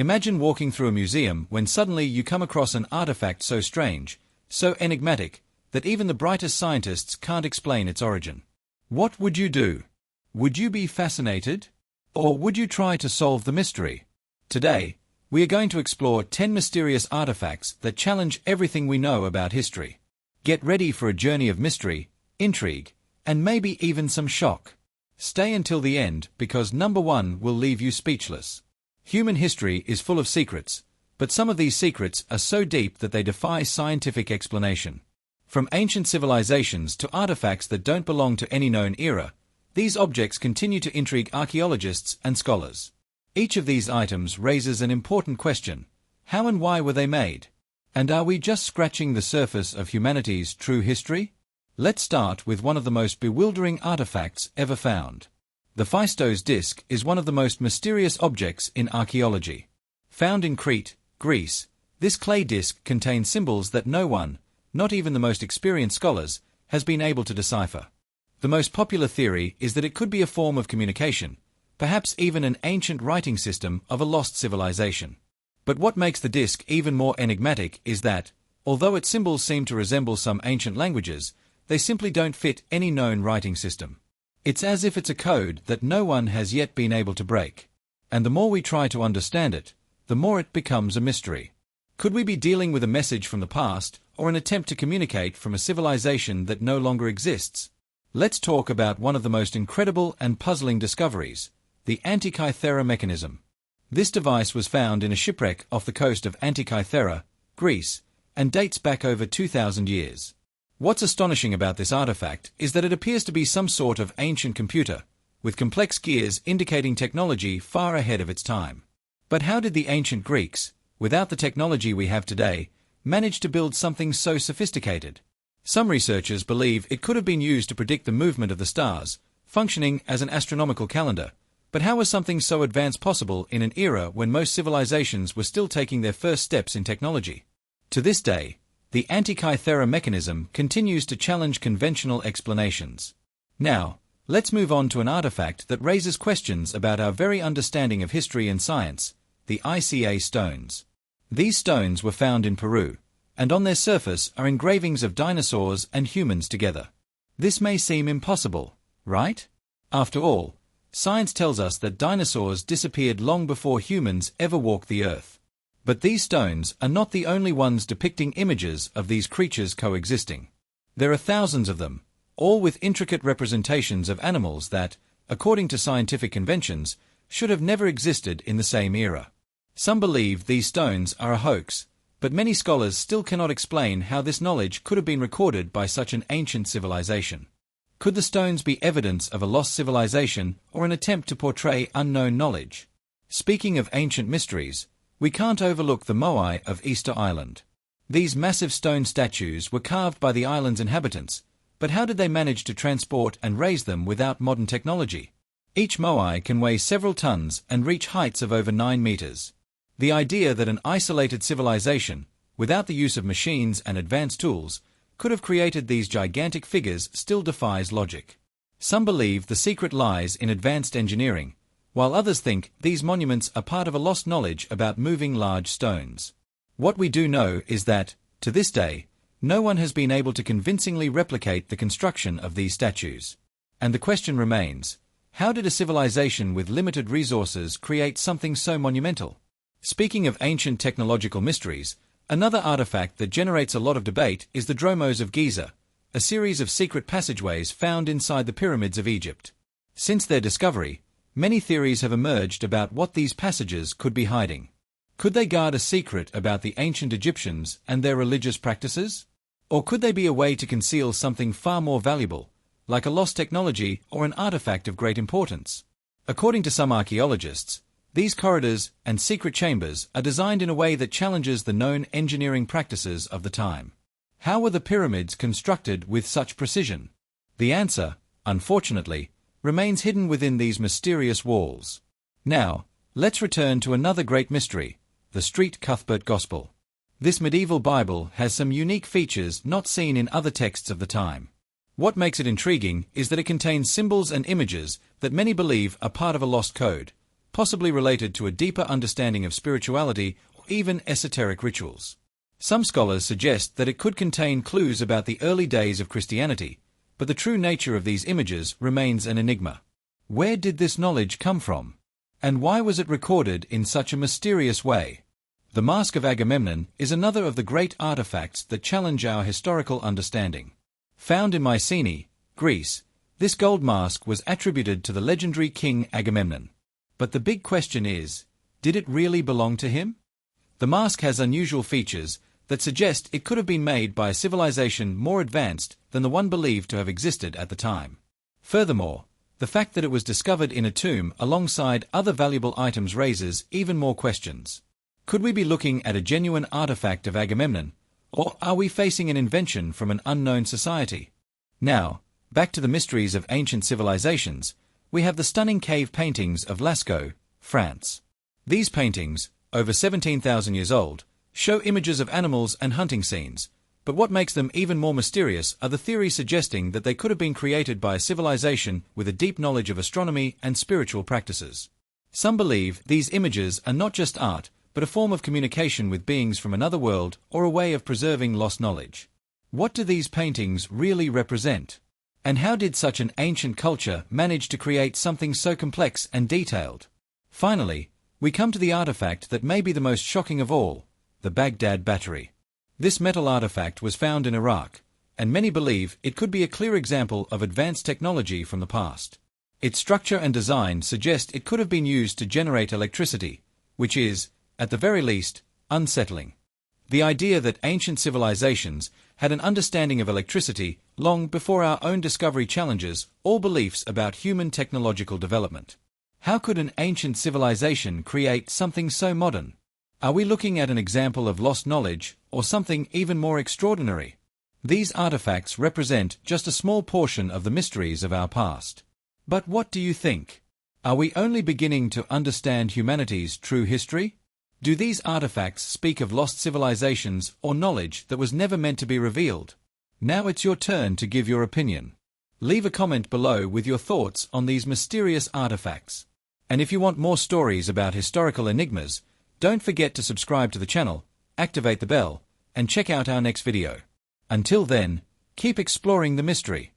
Imagine walking through a museum when suddenly you come across an artifact so strange, so enigmatic, that even the brightest scientists can't explain its origin. What would you do? Would you be fascinated? Or would you try to solve the mystery? Today, we are going to explore 10 mysterious artifacts that challenge everything we know about history. Get ready for a journey of mystery, intrigue, and maybe even some shock. Stay until the end because number 1 will leave you speechless. Human history is full of secrets, but some of these secrets are so deep that they defy scientific explanation. From ancient civilizations to artifacts that don't belong to any known era, these objects continue to intrigue archaeologists and scholars. Each of these items raises an important question: how and why were they made? And are we just scratching the surface of humanity's true history? Let's start with one of the most bewildering artifacts ever found. The Phaistos Disc is one of the most mysterious objects in archaeology. Found in Crete, Greece, this clay disc contains symbols that no one, not even the most experienced scholars, has been able to decipher. The most popular theory is that it could be a form of communication, perhaps even an ancient writing system of a lost civilization. But what makes the disc even more enigmatic is that, although its symbols seem to resemble some ancient languages, they simply don't fit any known writing system. It's as if it's a code that no one has yet been able to break. And the more we try to understand it, the more it becomes a mystery. Could we be dealing with a message from the past, or an attempt to communicate from a civilization that no longer exists? Let's talk about one of the most incredible and puzzling discoveries, the Antikythera Mechanism. This device was found in a shipwreck off the coast of Antikythera, Greece, and dates back over 2,000 years. What's astonishing about this artifact is that it appears to be some sort of ancient computer, with complex gears indicating technology far ahead of its time. But how did the ancient Greeks, without the technology we have today, manage to build something so sophisticated? Some researchers believe it could have been used to predict the movement of the stars, functioning as an astronomical calendar. But how was something so advanced possible in an era when most civilizations were still taking their first steps in technology? To this day, the Antikythera Mechanism continues to challenge conventional explanations. Now, let's move on to an artifact that raises questions about our very understanding of history and science, the Ica Stones. These stones were found in Peru, and on their surface are engravings of dinosaurs and humans together. This may seem impossible, right? After all, science tells us that dinosaurs disappeared long before humans ever walked the earth. But these stones are not the only ones depicting images of these creatures coexisting. There are thousands of them, all with intricate representations of animals that, according to scientific conventions, should have never existed in the same era. Some believe these stones are a hoax, but many scholars still cannot explain how this knowledge could have been recorded by such an ancient civilization. Could the stones be evidence of a lost civilization or an attempt to portray unknown knowledge? Speaking of ancient mysteries, we can't overlook the Moai of Easter Island. These massive stone statues were carved by the island's inhabitants, but how did they manage to transport and raise them without modern technology? Each Moai can weigh several tons and reach heights of over 9 meters. The idea that an isolated civilization, without the use of machines and advanced tools, could have created these gigantic figures still defies logic. Some believe the secret lies in advanced engineering, while others think these monuments are part of a lost knowledge about moving large stones. What we do know is that, to this day, no one has been able to convincingly replicate the construction of these statues. And the question remains, how did a civilization with limited resources create something so monumental? Speaking of ancient technological mysteries, another artifact that generates a lot of debate is the Dromos of Giza, a series of secret passageways found inside the pyramids of Egypt. Since their discovery, many theories have emerged about what these passages could be hiding. Could they guard a secret about the ancient Egyptians and their religious practices? Or could they be a way to conceal something far more valuable, like a lost technology or an artifact of great importance? According to some archaeologists, these corridors and secret chambers are designed in a way that challenges the known engineering practices of the time. How were the pyramids constructed with such precision? The answer, unfortunately, remains hidden within these mysterious walls. Now, let's return to another great mystery, the Street Cuthbert Gospel. This medieval Bible has some unique features not seen in other texts of the time. What makes it intriguing is that it contains symbols and images that many believe are part of a lost code, possibly related to a deeper understanding of spirituality or even esoteric rituals. Some scholars suggest that it could contain clues about the early days of Christianity, but the true nature of these images remains an enigma. Where did this knowledge come from? And why was it recorded in such a mysterious way? The Mask of Agamemnon is another of the great artifacts that challenge our historical understanding. Found in Mycenae, Greece, this gold mask was attributed to the legendary king Agamemnon. But the big question is, did it really belong to him? The mask has unusual features that suggest it could have been made by a civilization more advanced than the one believed to have existed at the time. Furthermore, the fact that it was discovered in a tomb alongside other valuable items raises even more questions. Could we be looking at a genuine artifact of Agamemnon, or are we facing an invention from an unknown society? Now, back to the mysteries of ancient civilizations, we have the stunning cave paintings of Lascaux, France. These paintings, over 17,000 years old, show images of animals and hunting scenes, but what makes them even more mysterious are the theories suggesting that they could have been created by a civilization with a deep knowledge of astronomy and spiritual practices. Some believe these images are not just art, but a form of communication with beings from another world or a way of preserving lost knowledge. What do these paintings really represent? And how did such an ancient culture manage to create something so complex and detailed? Finally, we come to the artifact that may be the most shocking of all, the Baghdad Battery. This metal artifact was found in Iraq, and many believe it could be a clear example of advanced technology from the past. Its structure and design suggest it could have been used to generate electricity, which is, at the very least, unsettling. The idea that ancient civilizations had an understanding of electricity long before our own discovery challenges all beliefs about human technological development. How could an ancient civilization create something so modern? Are we looking at an example of lost knowledge or something even more extraordinary? These artifacts represent just a small portion of the mysteries of our past. But what do you think? Are we only beginning to understand humanity's true history? Do these artifacts speak of lost civilizations or knowledge that was never meant to be revealed? Now it's your turn to give your opinion. Leave a comment below with your thoughts on these mysterious artifacts. And if you want more stories about historical enigmas, don't forget to subscribe to the channel, activate the bell, and check out our next video. Until then, keep exploring the mystery.